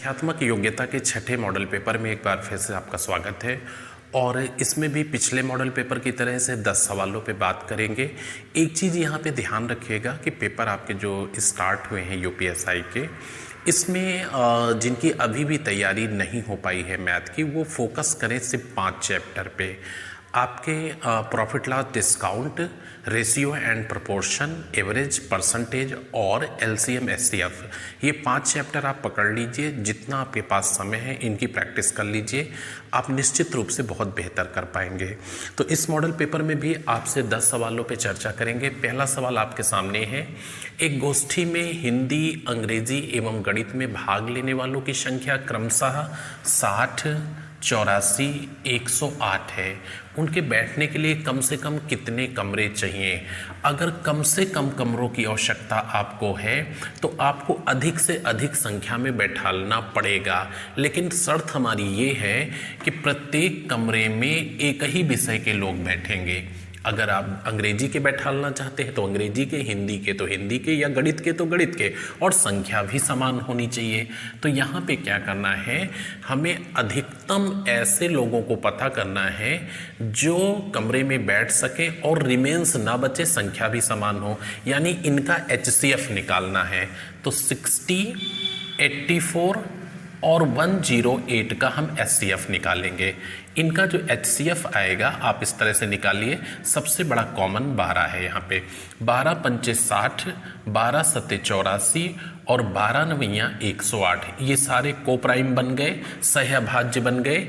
संख्यात्मक योग्यता के छठे मॉडल पेपर में एक बार फिर से आपका स्वागत है। और इसमें भी पिछले मॉडल पेपर की तरह से 10 सवालों पे बात करेंगे। एक चीज़ यहाँ पे ध्यान रखिएगा कि पेपर आपके जो स्टार्ट हुए हैं यूपीएसआई के, इसमें जिनकी अभी भी तैयारी नहीं हो पाई है मैथ की, वो फोकस करें सिर्फ 5 चैप्टर पे। आपके profit loss discount, ratio and proportion, average, percentage और एलसीएम एचसीएफ, ये 5 चैप्टर आप पकड़ लीजिए। जितना आपके पास समय है इनकी प्रैक्टिस कर लीजिए, आप निश्चित रूप से बहुत बेहतर कर पाएंगे। तो इस मॉडल पेपर में भी आपसे 10 सवालों पे चर्चा करेंगे। पहला सवाल आपके सामने है, एक गोष्ठी में हिंदी, अंग्रेजी एवं गणित में भाग लेने वालों की संख्या क्रमशः 60, 84, 108 है। उनके बैठने के लिए कम से कम कितने कमरे चाहिए? अगर कम से कम कमरों की आवश्यकता आपको है तो आपको अधिक से अधिक संख्या में बैठालना पड़ेगा, लेकिन शर्त हमारी ये है कि प्रत्येक कमरे में एक ही विषय के लोग बैठेंगे। अगर आप अंग्रेजी के बैठालना चाहते हैं तो अंग्रेजी के, हिंदी के तो हिंदी के, या गणित के तो गणित के, और संख्या भी समान होनी चाहिए। तो यहाँ पे क्या करना है, हमें अधिकतम ऐसे लोगों को पता करना है जो कमरे में बैठ सके और रिमेंस ना बचे, संख्या भी समान हो, यानी इनका एचसीएफ निकालना है। तो 60, 84 और 108 का हम एचसीएफ निकालेंगे। इनका जो एचसीएफ आएगा आप इस तरह से निकालिए। सबसे बड़ा कॉमन 12 है, यहाँ पे 12 पंचे 60, 12 सत्ते 84 और 12 नवैया 108, ये सारे कोप्राइम बन गए, सहअभाज्य बन गए।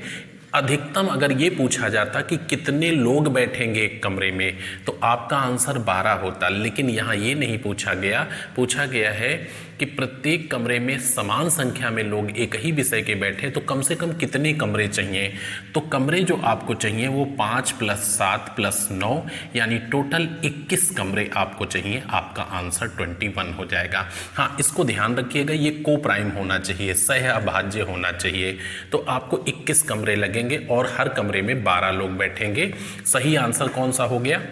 अधिकतम अगर ये पूछा जाता कि कितने लोग बैठेंगे एक कमरे में तो आपका आंसर 12 होता, लेकिन यहाँ ये नहीं पूछा गया। पूछा गया है कि प्रत्येक कमरे में समान संख्या में लोग एक ही विषय के बैठे तो कम से कम कितने कमरे चाहिए। तो कमरे जो आपको चाहिए वो 5 + 7 + 9 यानी टोटल 21 कमरे आपको चाहिए। आपका आंसर 21 हो जाएगा। हाँ, इसको ध्यान रखिएगा, ये को प्राइम होना चाहिए, सहअभाज्य होना चाहिए। तो आपको 21 कमरे लगेंगे और हर कमरे में 12 लोग बैठेंगे। सही आंसर कौन सा हो गया?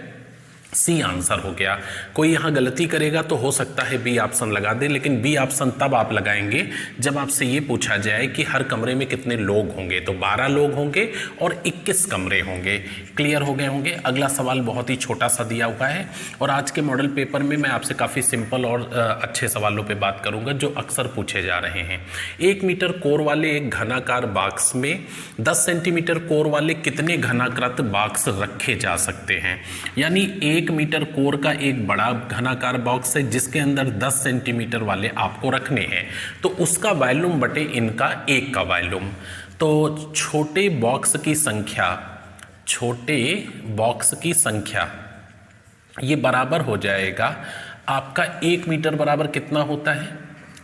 सी आंसर हो गया। कोई यहाँ गलती करेगा तो हो सकता है बी ऑप्शन लगा दे, लेकिन बी ऑप्शन तब आप लगाएंगे जब आपसे ये पूछा जाए कि हर कमरे में कितने लोग होंगे। तो 12 लोग होंगे और 21 कमरे होंगे। क्लियर हो गए होंगे। अगला सवाल बहुत ही छोटा सा दिया हुआ है और आज के मॉडल पेपर में मैं आपसे काफ़ी सिंपल और अच्छे सवालों पर बात करूँगा जो अक्सर पूछे जा रहे हैं। 1 मीटर कोर वाले एक घनाकार बॉक्स में 10 सेंटीमीटर कोर वाले कितने घनाकृत बॉक्स रखे जा सकते हैं? यानी 1 मीटर कोर का एक बड़ा घनाकार बॉक्स है जिसके अंदर 10 सेंटीमीटर वाले आपको रखने हैं, तो उसका वॉल्यूम बटे इनका एक का वॉल्यूम। तो छोटे बॉक्स की संख्या ये बराबर हो जाएगा आपका 1 मीटर बराबर कितना होता है?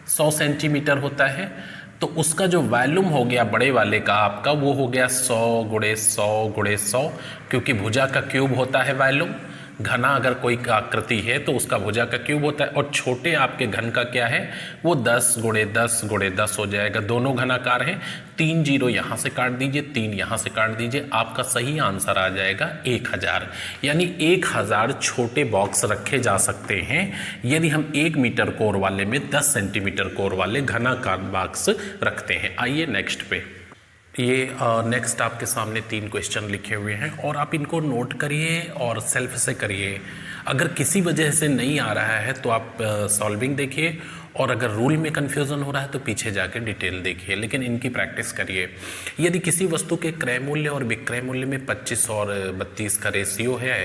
100 सेंटीमीटर होता है। तो उसका जो वॉल्यूम हो गया बड़े वाले का आपका, वो हो गया 100 × 100 × 100, क्योंकि भुजा का क्यूब होता है वॉल्यूम। घना अगर कोई आकृति है तो उसका भुजा का क्यूब होता है, और छोटे आपके घन का क्या है, वो 10 × 10 × 10 हो जाएगा। दोनों घनाकार हैं। 3 जीरो यहाँ से काट दीजिए, 3 यहाँ से काट दीजिए, आपका सही आंसर आ जाएगा 1000। यानी 1000 छोटे बॉक्स रखे जा सकते हैं यदि हम 1 मीटर कोर वाले में 10 सेंटीमीटर कोर वाले घनाकार बॉक्स रखते हैं। आइए नेक्स्ट पे। ये नेक्स्ट आपके सामने 3 क्वेश्चन लिखे हुए हैं और आप इनको नोट करिए और सेल्फ से करिए। अगर किसी वजह से नहीं आ रहा है तो आप सॉल्विंग देखिए, और अगर रूल में कन्फ्यूज़न हो रहा है तो पीछे जाके डिटेल देखिए, लेकिन इनकी प्रैक्टिस करिए। यदि किसी वस्तु के क्रय मूल्य और विक्रय मूल्य में 25 और 32 का रेशियो है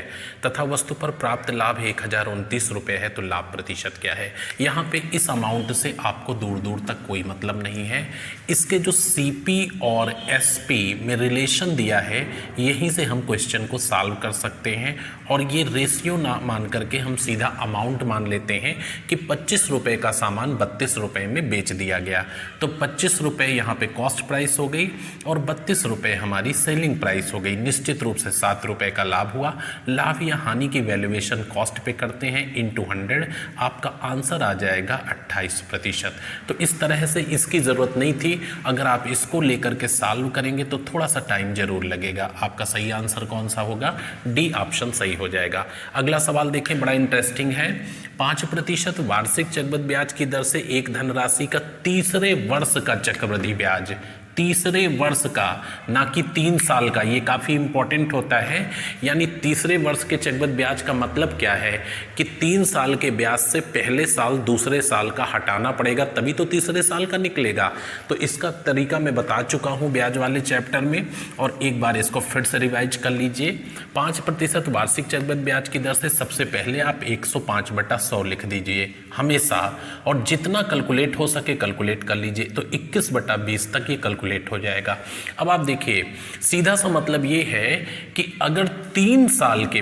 तथा वस्तु पर प्राप्त लाभ 1029 रुपये है तो लाभ प्रतिशत क्या है? यहाँ पे इस अमाउंट से आपको दूर दूर तक कोई मतलब नहीं है। इसके जो CP और SP में रिलेशन दिया है, यहीं से हम क्वेश्चन को सॉल्व कर सकते हैं। और ये रेशियो ना मान करके हम सीधा अमाउंट मान लेते हैं कि 25 रुपये का सामान 32 रुपये में बेच दिया गया। तो 25 रुपये यहाँ पे कॉस्ट प्राइस हो गई और 32 रुपये हमारी सेलिंग प्राइस हो गई। निश्चित रूप से 7 रुपये का लाभ हुआ। लाभ या हानि की वैल्यूएशन कॉस्ट पे करते हैं इंटू 100, आपका आंसर आ जाएगा 28%। तो इस तरह से इसकी ज़रूरत नहीं थी। अगर आप इसको लेकर के सॉल्व करेंगे तो थोड़ा सा टाइम जरूर लगेगा। आपका सही आंसर कौन सा होगा? डी ऑप्शन सही हो जाएगा। अगला सवाल देखें, बड़ा इंटरेस्टिंग है। 5% वार्षिक चक्रवृद्धि ब्याज की दर से एक धनराशि का तीसरे वर्ष का चक्रवृद्धि ब्याज, तीसरे वर्ष का, ना कि 3 साल का, ये काफ़ी इंपॉर्टेंट होता है। यानी तीसरे वर्ष के चक्रवृद्धि ब्याज का मतलब क्या है कि 3 साल के ब्याज से पहले साल दूसरे साल का हटाना पड़ेगा, तभी तो तीसरे साल का निकलेगा। तो इसका तरीका मैं बता चुका हूँ ब्याज वाले चैप्टर में, और एक बार इसको फिर से रिवाइज कर लीजिए। 5% वार्षिक चक्रवृद्धि ब्याज की दर से सबसे पहले आप 105/100 लिख दीजिए हमेशा, और जितना कैलकुलेट हो सके कैलकुलेट कर लीजिए। तो 21/20 तक ये कैलकुलेट हो जाएगा। अब आप देखिए, सीधा सा मतलब ये है कि अगर 3 साल के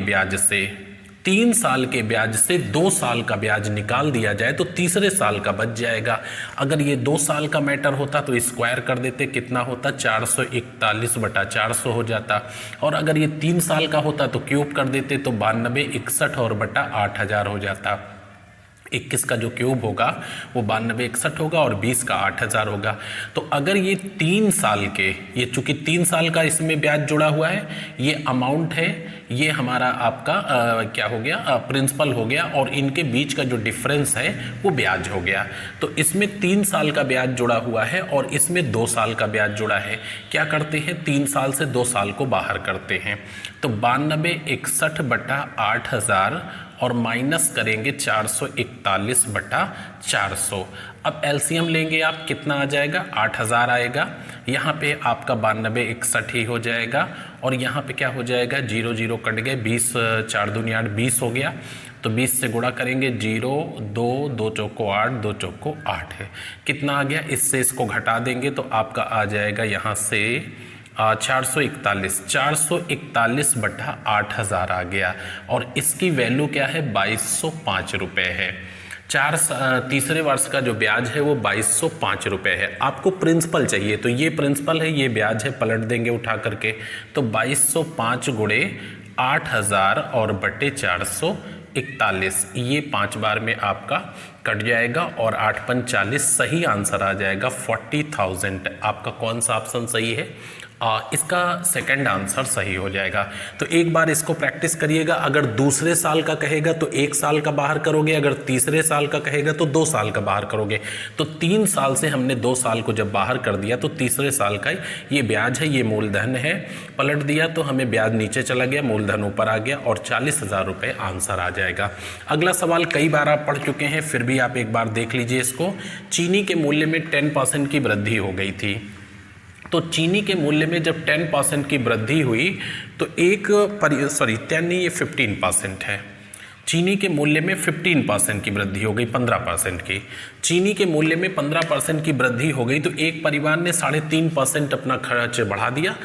ब्याज से 2 साल का ब्याज निकाल दिया जाए तो तीसरे साल का बच जाएगा। अगर ये 2 साल का मैटर होता तो स्क्वायर कर देते, कितना होता, 441/400 हो जाता। और अगर ये 3 साल का होता तो क्यूब कर देते, तो 92, 61 और बटा 8000 हो जाता। 21 का जो क्यूब होगा वो 92, 61 होगा, और 20 का 8000 होगा। तो अगर ये 3 साल के, ये चूंकि 3 साल का इसमें ब्याज जुड़ा हुआ है, ये अमाउंट है, ये हमारा आपका क्या हो गया, प्रिंसिपल हो गया, और इनके बीच का जो डिफरेंस है वो ब्याज हो गया। तो इसमें 3 साल का ब्याज जुड़ा हुआ है और इसमें 2 साल का ब्याज जुड़ा है। क्या करते हैं, 3 साल से 2 साल को बाहर करते हैं, तो 92, 61/8000 और माइनस करेंगे 441/400। अब एलसीएम लेंगे आप, कितना आ जाएगा, 8000 आएगा। यहाँ पे आपका 92, 61 ही हो जाएगा, और यहाँ पे क्या हो जाएगा, 0 0 कट गए, 20, 4 दूनी 8, 20 हो गया। तो 20 से गुणा करेंगे, 0 2 2 चौको 8, 2 चौको 8 है। कितना आ गया, इससे इसको घटा देंगे तो आपका आ जाएगा यहाँ से 441/8000 आ गया, और इसकी वैल्यू क्या है, 2205 रुपये है। तीसरे वर्ष का जो ब्याज है वो 2205 रुपये है। आपको प्रिंसिपल चाहिए तो ये प्रिंसिपल है, ये ब्याज है, पलट देंगे उठा करके, तो 2205 गुणे 8000 और बटे 441, ये 5 बार में आपका कट जाएगा, और 8 × 5 = 40, सही आंसर आ जाएगा 40,000। आपका कौन सा ऑप्शन सही है, इसका सेकंड आंसर सही हो जाएगा। तो एक बार इसको प्रैक्टिस करिएगा। अगर दूसरे साल का कहेगा तो 1 साल का बाहर करोगे, अगर तीसरे साल का कहेगा तो 2 साल का बाहर करोगे। तो 3 साल से हमने 2 साल को जब बाहर कर दिया तो तीसरे साल का ये ब्याज है, ये मूलधन है, पलट दिया तो हमें ब्याज नीचे चला गया, मूलधन ऊपर आ गया, और 40,000 रुपये आंसर आ जाएगा। अगला सवाल कई बार आप पढ़ चुके हैं, फिर भी आप एक बार देख लीजिए इसको। चीनी के मूल्य में 10% की वृद्धि हो गई थी। तो चीनी के मूल्य में जब 10% की वृद्धि हुई तो 10 नहीं, ये 15% है। चीनी के मूल्य में 15% की वृद्धि हो गई, 15% की। चीनी के मूल्य में 15% की वृद्धि हो गई तो एक परिवार ने 3.5% अपना खर्च बढ़ा दिया।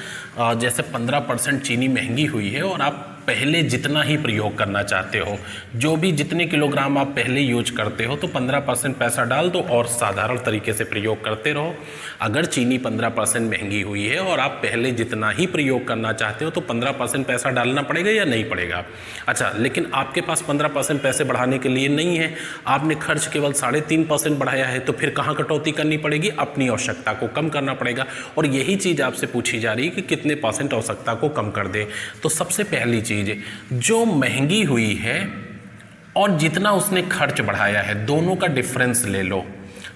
जैसे 15% चीनी महंगी हुई है और आप पहले जितना ही प्रयोग करना चाहते हो, जो भी जितने किलोग्राम आप पहले यूज करते हो, तो 15% पैसा डाल दो और साधारण तरीके से प्रयोग करते रहो। अगर चीनी 15% महंगी हुई है और आप पहले जितना ही प्रयोग करना चाहते हो तो 15% पैसा डालना पड़ेगा या नहीं पड़ेगा। अच्छा, लेकिन आपके पास 15% पैसे बढ़ाने के लिए नहीं है, आपने खर्च केवल 3.5% बढ़ाया है, तो फिर कहाँ कटौती करनी पड़ेगी, अपनी आवश्यकता को कम करना पड़ेगा। और यही चीज़ आपसे पूछी जा रही है कि कितने % आवश्यकता को कम कर दें। तो सबसे पहली चीज़, जो महंगी हुई है और जितना उसने खर्च बढ़ाया है, दोनों का डिफरेंस ले लो।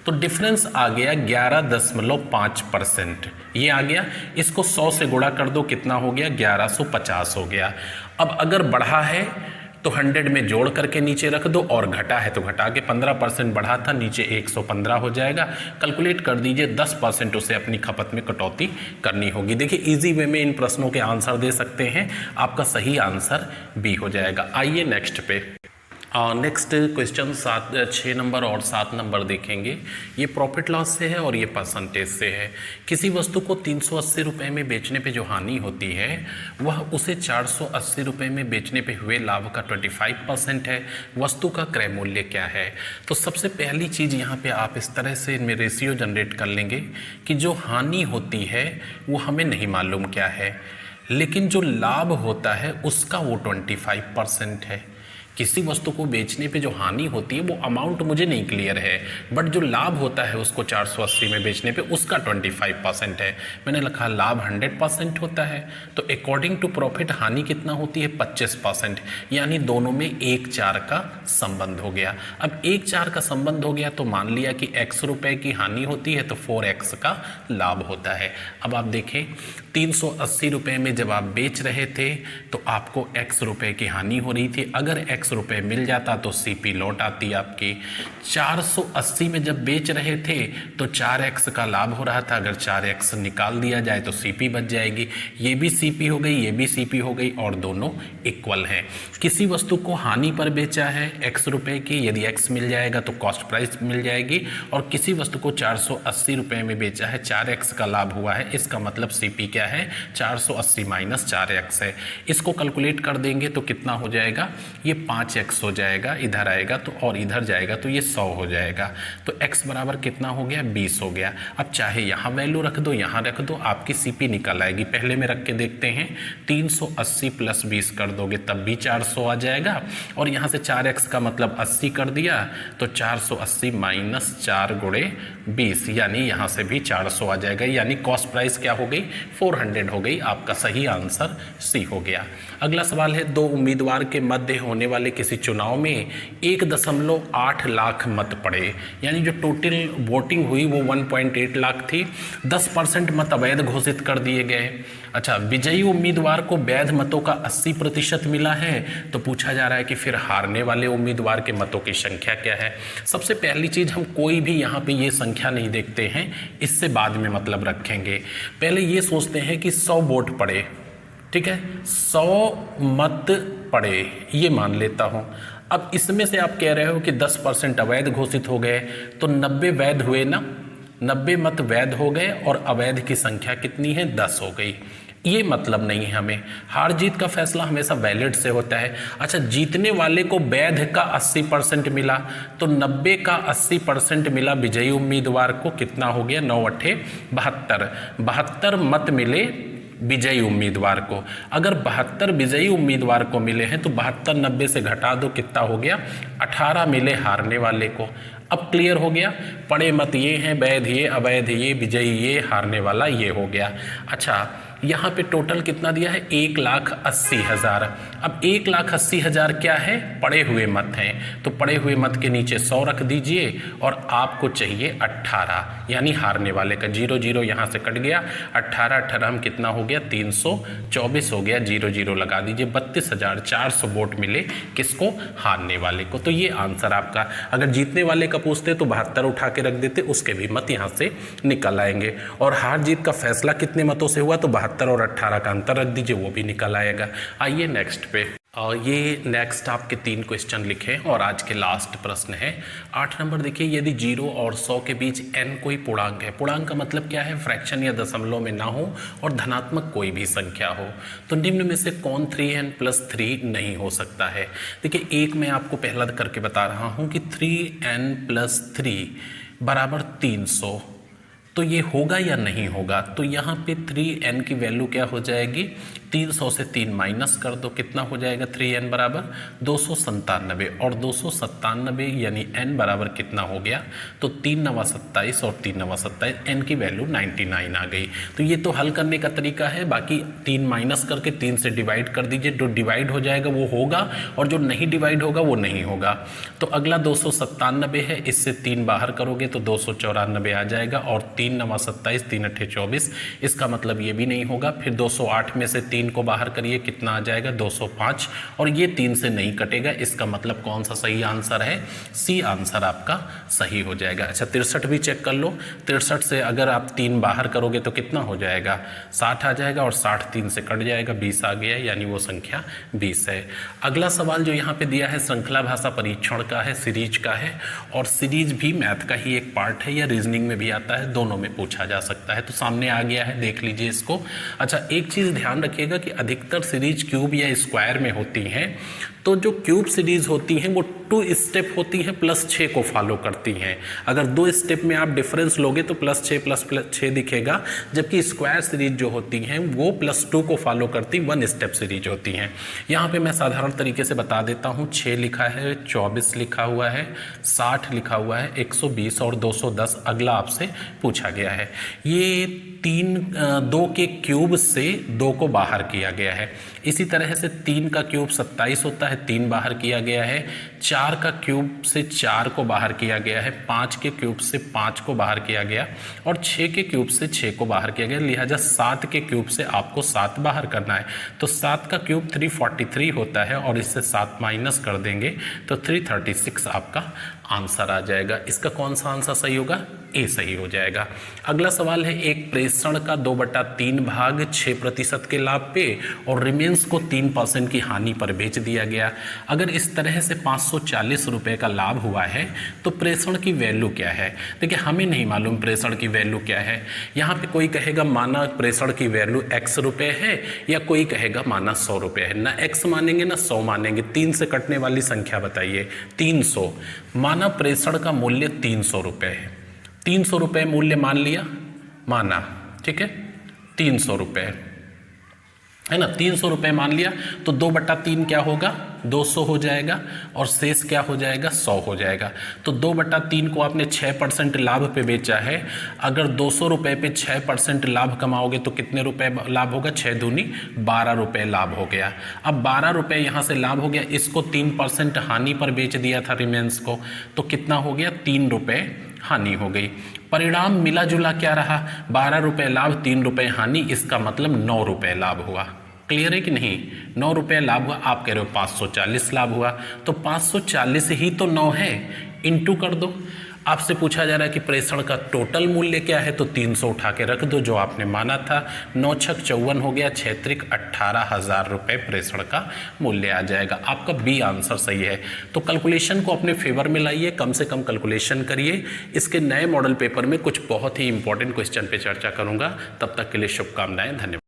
तो डिफरेंस आ गया 11.5%, ये आ गया। इसको 100 से गुणा कर दो, कितना हो गया, 1150 हो गया। अब अगर बढ़ा है तो 100 में जोड़ करके नीचे रख दो, और घटा है तो घटा के 15% बढ़ा था, नीचे 115 हो जाएगा। कैलकुलेट कर दीजिए, 10% उसे अपनी खपत में कटौती करनी होगी। देखिए इजी वे में इन प्रश्नों के आंसर दे सकते हैं। आपका सही आंसर बी हो जाएगा। आइए नेक्स्ट पे। नेक्स्ट क्वेश्चन 6 नंबर और 7 नंबर देखेंगे। ये प्रॉफिट लॉस से है और ये परसेंटेज से है। किसी वस्तु को 380 रुपये में बेचने पे जो हानि होती है वह उसे 480 रुपये में बेचने पे हुए लाभ का 25% है। वस्तु का क्रय मूल्य क्या है। तो सबसे पहली चीज़ यहाँ पे आप इस तरह से इनमें रेशियो जनरेट कर लेंगे कि जो हानि होती है वो हमें नहीं मालूम क्या है, लेकिन जो लाभ होता है उसका वो 25% है। किसी वस्तु को बेचने पे जो हानि होती है वो अमाउंट मुझे नहीं क्लियर है, बट जो लाभ होता है उसको 480 में बेचने पे उसका 25% है। मैंने लिखा लाभ 100% होता है, तो अकॉर्डिंग टू प्रॉफिट हानि कितना होती है 25%, यानी दोनों में 1/4 का संबंध हो गया। अब 1/4 का संबंध हो गया तो मान लिया कि x रुपए की हानि होती है तो 4x का लाभ होता है। अब आप देखें 380 रुपये में जब आप बेच रहे थे तो आपको x रुपए की हानि हो रही थी, अगर x रुपए मिल जाता तो CP लौट आती आपकी। 480 में जब बेच रहे थे तो 4x का लाभ हो रहा था, अगर 4x निकाल दिया जाए तो CP बच जाएगी। ये भी CP हो गई, ये भी CP हो गई और दोनों इक्वल हैं। किसी वस्तु को हानि पर बेचा है x रुपए की, यदि x मिल जाएगा तो कॉस्ट प्राइस मिल जाएगी, और किसी वस्तु को 480 रुपये में बेचा है 4x का लाभ हुआ है, इसका मतलब CP क्या है 480 माइनस 4x है। इसको कैलकुलेट कर देंगे तो कितना हो जाएगा, ये 5x हो जाएगा, इधर आएगा तो और इधर जाएगा तो ये 100 हो जाएगा। तो x बराबर कितना हो गया 20 हो गया। अब चाहे यहाँ वैल्यू रख दो यहाँ रख दो, आपकी CP निकल आएगी। पहले में रख के देखते हैं, 380 प्लस 20 कर दोगे तब भी 400 आ जाएगा, और यहाँ से 4x का मतलब 80 कर दिया तो 480 माइनस 4 गुणे 20, यानी यहाँ से भी 400 आ जाएगा, यानी कॉस्ट प्राइस क्या हो गई 400 हो गई। आपका सही आंसर C हो गया। अगला सवाल है, दो उम्मीदवार के मध्य होने वाले किसी चुनाव में 1.8 लाख मत पड़े, यानी जो टोटल वोटिंग हुई वो 1.8 लाख थी, 10% मत अवैध घोषित कर दिए गए। अच्छा, विजयी उम्मीदवार को वैध मतों का 80% मिला है, तो पूछा जा रहा है कि फिर हारने वाले उम्मीदवार के मतों की संख्या क्या है। सबसे पहली चीज, हम कोई भी यहाँ पे ये संख्या नहीं देखते हैं, इससे बाद में मतलब रखेंगे। पहले ये सोचते हैं कि 100 वोट पड़े, ठीक है, 100 मत पड़े, ये मान लेता हूँ। अब इसमें से आप कह रहे हो कि 10% अवैध घोषित हो गए, तो 90 वैध हुए ना, 90 मत वैध हो गए और अवैध की संख्या कितनी है 10 हो गई। ये मतलब नहीं है हमें, हार जीत का फैसला हमेशा वैलिड से होता है। अच्छा, जीतने वाले को वैध का 80% मिला, तो 90 का 80% मिला विजयी उम्मीदवार को, कितना हो गया 9 8 72, 72 मत मिले विजयी उम्मीदवार को। अगर 72 विजयी उम्मीदवार को मिले हैं तो 72 90 से घटा दो, कितना हो गया 18 मिले हारने वाले को। अब क्लियर हो गया, पड़े मत ये हैं, वैध ये, अवैध ये, विजयी ये, हारने वाला ये हो गया। अच्छा, यहाँ पे टोटल कितना दिया है 1,80,000। अब 1,80,000 क्या है, पड़े हुए मत हैं, तो पड़े हुए मत के नीचे 100 रख दीजिए और आपको चाहिए 18, यानी हारने वाले का 0 0 यहाँ से कट गया, 18 18 हम कितना हो गया 324 हो गया, 0 0 लगा दीजिए, 32,400 वोट मिले किसको, हारने वाले को। तो ये आंसर आपका। अगर जीतने वाले का पूछते तो 72 उठा के रख देते, उसके भी मत यहाँ से निकल आएंगे। और हार जीत का फैसला कितने मतों से हुआ, तो 72 और 18 का अंतर रख दीजिए, वो भी निकल आएगा। आइए नेक्स्ट पे, और ये नेक्स्ट आपके 3 क्वेश्चन लिखे और आज के लास्ट प्रश्न है 8 नंबर। देखिए, यदि 0 और 100 के बीच n कोई पूर्णांक है, पूर्णांक का मतलब क्या है, फ्रैक्शन या दशमलव में ना हो और धनात्मक कोई भी संख्या हो, तो निम्न में से कौन 3n + 3 नहीं हो सकता है। देखिए, एक मैं आपको पहला करके बता रहा हूँ कि 3n + 3 बराबर 300, तो ये होगा या नहीं होगा। तो यहाँ पे 3n की वैल्यू क्या हो जाएगी, 300 से 3 माइनस कर दो, कितना हो जाएगा 3n बराबर 297, और 297 यानी n बराबर कितना हो गया, तो 3 9 27 और 3 9 27, n की वैल्यू 99 आ गई। तो ये तो हल करने का तरीका है, बाकी 3 माइनस करके 3 से डिवाइड कर दीजिए, जो डिवाइड हो जाएगा वो होगा और जो नहीं डिवाइड होगा वो नहीं होगा। तो अगला 297 है, इससे 3 बाहर करोगे तो 294 आ जाएगा, और 3 9 27 3 8 24, इसका मतलब ये भी नहीं होगा। फिर 208 में से 3 को बाहर करिए, कितना आ जाएगा 205, और ये 3 से नहीं कटेगा, इसका मतलब कौन सा सही आंसर है, सी आंसर आपका सही हो जाएगा। अच्छा, 63 भी चेक कर लो, 63 से अगर आप 3 बाहर करोगे तो कितना हो जाएगा 60 आ जाएगा, और 60 3 से कट जाएगा, 20 आ गया, यानी वो संख्या 20 है। अगला सवाल जो यहाँ पे दिया है श्रृंखला भाषा परीक्षण का है, सीरीज का है, और सीरीज भी मैथ का ही एक पार्ट है या रीजनिंग में भी आता है, दोनों में पूछा जा सकता है। तो सामने आ गया है, देख लीजिए इसको। अच्छा, एक चीज़ ध्यान रखिएगा, रखिएगा कि अधिकतर सीरीज क्यूब या स्क्वायर में होती हैं, तो जो क्यूब सीरीज होती हैं वो 2 स्टेप होती हैं +6 को फॉलो करती हैं। अगर 2 स्टेप में आप डिफरेंस लोगे तो +6 दिखेगा, जबकि स्क्वायर सीरीज जो होती हैं वो +2 को फॉलो करती 1 स्टेप सीरीज होती हैं। यहाँ पे मैं साधारण तरीके से बता देता हूँ। 6 लिखा है, 24 लिखा हुआ है, 60 लिखा हुआ है, 120 और 210 अगला आपसे पूछा गया है। ये 2 के क्यूब से 2 को बाहर किया गया है। इसी तरह से 3 का क्यूब 27 होता है, 3 बाहर किया गया है। 4 का क्यूब से 4 को बाहर किया गया है, 5 के क्यूब से 5 को बाहर किया गया और 6 के क्यूब से 6 को बाहर किया गया। लिहाजा 7 के क्यूब से आपको 7 बाहर करना है। तो 7 का क्यूब 343 होता है और इससे 7 माइनस कर देंगे तो 336 आपका आंसर आ जाएगा। इसका कौन सा आंसर सही होगा? ए सही हो जाएगा। अगला सवाल है, एक प्रेषण का 2/3 भाग 6% के लाभ पे और रिमेंस को 3% की हानि पर बेच दिया गया। अगर इस तरह से 540 रुपये का लाभ हुआ है तो प्रेषण की वैल्यू क्या है? देखिए, हमें नहीं मालूम प्रेषण की वैल्यू क्या है। यहाँ पे कोई कहेगा माना प्रेषण की वैल्यू x रुपये है, या कोई कहेगा माना 100 रुपये है। ना x मानेंगे ना 100 मानेंगे। 3 से कटने वाली संख्या बताइए। 300। माना प्रेषण का मूल्य 300 रुपये है। 300 रुपये मूल्य मान लिया, माना, ठीक है, 300 रुपये है ना। 300 रुपये मान लिया तो 2/3 क्या होगा? 200 हो जाएगा और शेष क्या हो जाएगा? 100 हो जाएगा। तो 2/3 को आपने 6% लाभ पे बेचा है। अगर 200 रुपये पे 6% लाभ कमाओगे तो कितने रुपए लाभ होगा? 6 दूनी 12 रुपये लाभ हो गया। अब 12 रुपये यहाँ से लाभ हो गया, इसको 3% हानि पर बेच दिया था रिमेंस को, तो कितना हो गया? 3 रुपये हानि हो गई। परिणाम मिला जुला क्या रहा? 12 रुपये लाभ, 3 रुपये हानि, इसका मतलब 9 रुपये लाभ हुआ। क्लियर है कि नहीं? 9 रुपये लाभ हुआ। आप कह रहे हो 540 लाभ हुआ, तो 540 ही तो 9 है, इंटू कर दो। आपसे पूछा जा रहा है कि प्रेषण का टोटल मूल्य क्या है, तो 300 उठा के रख दो जो आपने माना था। 9 छक 54 हो गया, 6 त्रिक 18,000 रुपये प्रेषण का मूल्य आ जाएगा। आपका बी आंसर सही है। तो कैलकुलेशन को अपने फेवर में लाइए, कम से कम कैलकुलेशन करिए। इसके नए मॉडल पेपर में कुछ बहुत ही इंपॉर्टेंट क्वेश्चन पे चर्चा करूंगा। तब तक के लिए शुभकामनाएं, धन्यवाद।